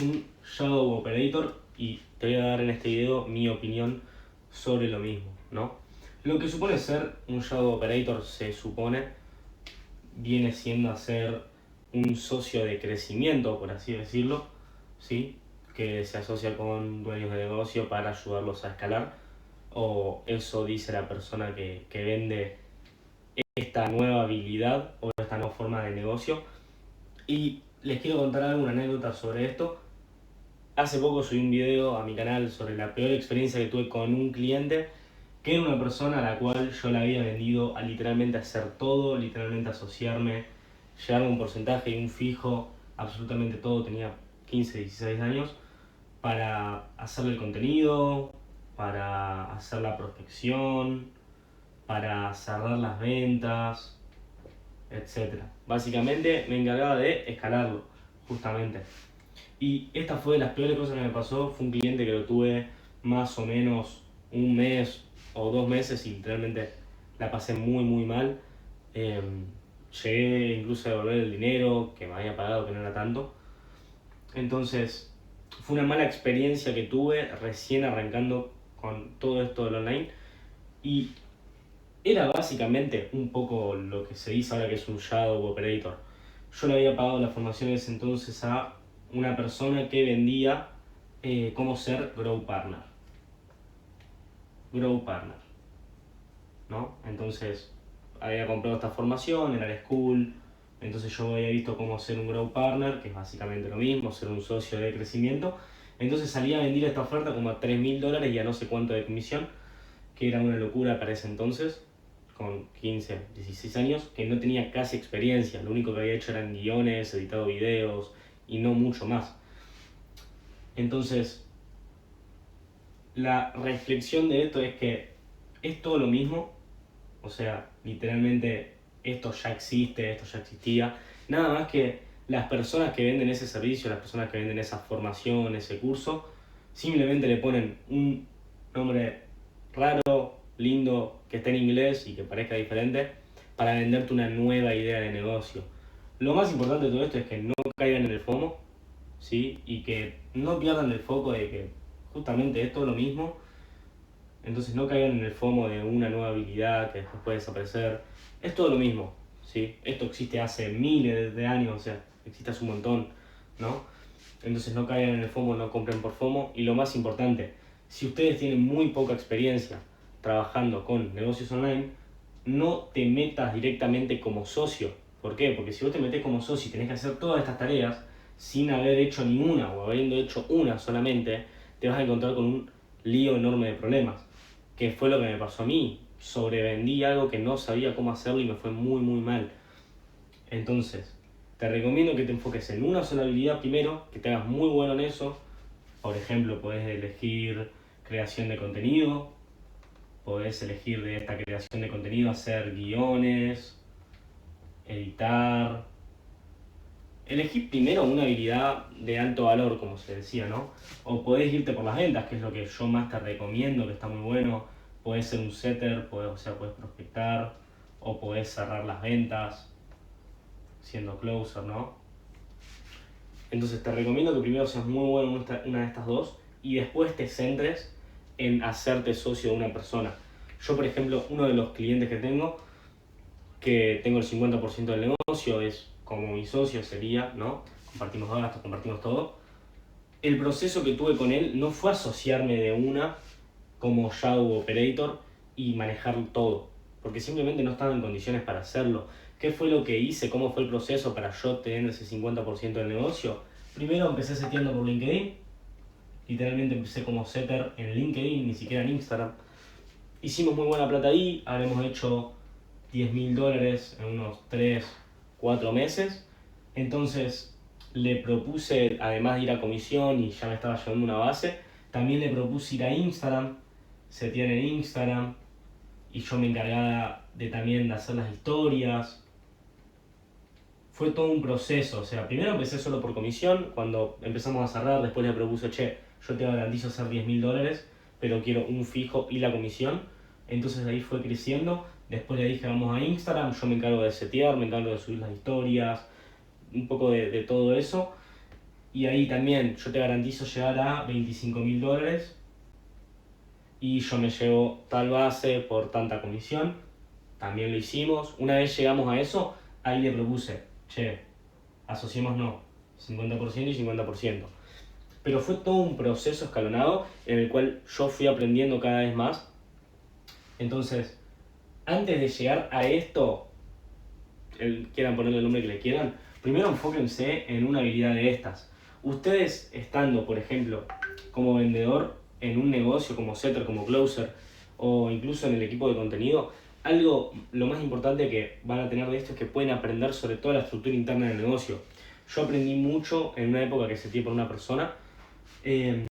un Shadow Operator y te voy a dar en este video mi opinión sobre lo mismo, ¿no? Lo que supone ser un Shadow Operator se supone viene siendo a ser un socio de crecimiento, por así decirlo, ¿sí? Que se asocia con dueños de negocio para ayudarlos a escalar, o eso dice la persona que vende esta nueva habilidad o esta nueva forma de negocio. Y les quiero contar alguna anécdota sobre esto. Hace poco subí un video a mi canal sobre la peor experiencia que tuve con un cliente, que era una persona a la cual yo le había vendido a literalmente hacer todo, literalmente asociarme, llegar a un porcentaje y un fijo, absolutamente todo, tenía 15, 16 años, para hacerle el contenido, para hacer la prospección, para cerrar las ventas, etcétera. Básicamente me encargaba de escalarlo, justamente. Y esta fue de las peores cosas que me pasó. Fue un cliente que lo tuve más o menos un mes o 2 meses y literalmente la pasé muy muy mal. Eh, Llegué incluso a devolver el dinero que me había pagado, que no era tanto. Entonces fue una mala experiencia que tuve recién arrancando con todo esto del online. Y era básicamente un poco lo que se dice ahora que es un Shadow Operator. Yo le había pagado la formación en ese entonces a una persona que vendía cómo ser Grow Partner. Grow Partner, ¿no? Entonces había comprado esta formación, era la school, entonces yo había visto cómo ser un Grow Partner, que es básicamente lo mismo, ser un socio de crecimiento. Entonces salía a vender esta oferta como a $3.000 y a no sé cuánto de comisión, que era una locura para ese entonces, con 15, 16 años, que no tenía casi experiencia. Lo único que había hecho eran guiones, editado videos y no mucho más. Entonces, la reflexión de esto es que es todo lo mismo, o sea, literalmente esto ya existe, esto ya existía, nada más que las personas que venden ese servicio, las personas que venden esa formación, ese curso, simplemente le ponen un nombre raro, lindo, que esté en inglés y que parezca diferente, para venderte una nueva idea de negocio. Lo más importante de todo esto es que no caigan en el FOMO, ¿sí? Y que no pierdan el foco de que justamente es todo lo mismo. Entonces no caigan en el FOMO de una nueva habilidad que después puede desaparecer. Es todo lo mismo, ¿sí? Esto existe hace miles de años, o sea, existe hace un montón, ¿no? Entonces no caigan en el FOMO, no compren por FOMO. Y lo más importante, si ustedes tienen muy poca experiencia trabajando con negocios online, no te metas directamente como socio. ¿Por qué? Porque si vos te metés como socio y tenés que hacer todas estas tareas sin haber hecho ninguna o habiendo hecho una solamente, te vas a encontrar con un lío enorme de problemas. Que fue lo que me pasó a mí. Sobrevendí algo que no sabía cómo hacerlo y me fue muy muy mal. Entonces, te recomiendo que te enfoques en una sola habilidad primero, que te hagas muy bueno en eso. Por ejemplo, podés elegir creación de contenido, podés elegir de esta creación de contenido hacer guiones, editar. Elegí primero una habilidad de alto valor, como se decía, ¿no? O podés irte por las ventas, que es lo que yo más te recomiendo, que está muy bueno. Podés ser un setter, o sea, podés prospectar, o podés cerrar las ventas siendo closer, ¿no? Entonces te recomiendo que primero seas muy bueno en una de estas dos y después te centres en hacerte socio de una persona. Yo, por ejemplo, uno de los clientes que tengo el 50% del negocio, es como mi socio sería, ¿no? Compartimos gastos, compartimos todo. El proceso que tuve con él no fue asociarme de una como Shadow Operator y manejar todo, porque simplemente no estaba en condiciones para hacerlo. ¿Qué fue lo que hice? ¿Cómo fue el proceso para yo tener ese 50% del negocio? Primero empecé seteando por LinkedIn, literalmente empecé como setter en LinkedIn, ni siquiera en Instagram. Hicimos muy buena plata ahí, habremos hecho $10.000 en unos 3 4 meses. Entonces le propuse, además de ir a comisión y ya me estaba llevando una base, también le propuse ir a Instagram, setear en Instagram, y yo me encargaba de también de hacer las historias. Fue todo un proceso, o sea, primero empecé solo por comisión, cuando empezamos a cerrar, después le propuse, che, yo te garantizo hacer $10.000, pero quiero un fijo y la comisión. Entonces ahí fue creciendo, después le dije vamos a Instagram, yo me encargo de setear, me encargo de subir las historias, un poco de todo eso. Y ahí también yo te garantizo llegar a $25.000 y yo me llevo tal base por tanta comisión. También lo hicimos. Una vez llegamos a eso, ahí le propuse, che, asociémonos 50% y 50%. Pero fue todo un proceso escalonado en el cual yo fui aprendiendo cada vez más. Entonces, antes de llegar a esto, quieran ponerle el nombre que le quieran, primero enfóquense en una habilidad de estas. Ustedes estando, por ejemplo, como vendedor en un negocio, como setter, como closer, o incluso en el equipo de contenido, lo más importante que van a tener de esto es que pueden aprender sobre toda la estructura interna del negocio. Yo aprendí mucho en una época que setí por una persona, eh,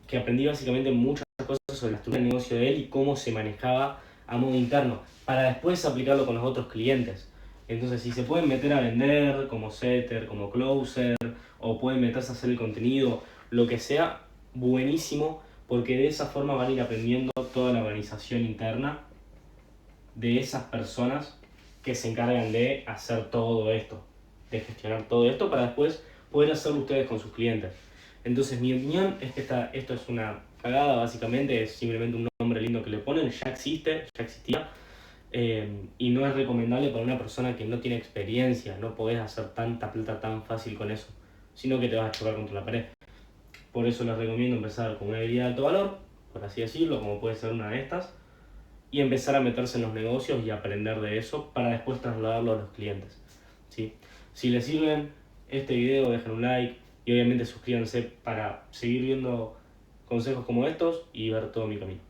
que aprendí básicamente muchas cosas sobre la estructura del negocio de él y cómo se manejaba a modo interno, para después aplicarlo con los otros clientes. Entonces, si se pueden meter a vender como setter, como closer, o pueden meterse a hacer el contenido, lo que sea, buenísimo, porque de esa forma van a ir aprendiendo toda la organización interna de esas personas que se encargan de hacer todo esto, de gestionar todo esto para después poder hacerlo ustedes con sus clientes. Entonces mi opinión es que esto es una cagada, básicamente es simplemente un nombre lindo que le ponen, ya existe, ya existía, y no es recomendable para una persona que no tiene experiencia. No podés hacer tanta plata tan fácil con eso, sino que te vas a chocar contra la pared. Por eso les recomiendo empezar con una habilidad de alto valor, por así decirlo, como puede ser una de estas, y empezar a meterse en los negocios y aprender de eso para después trasladarlo a los clientes, ¿sí? Si les sirven este video, dejen un like y obviamente suscríbanse para seguir viendo consejos como estos y ver todo mi camino.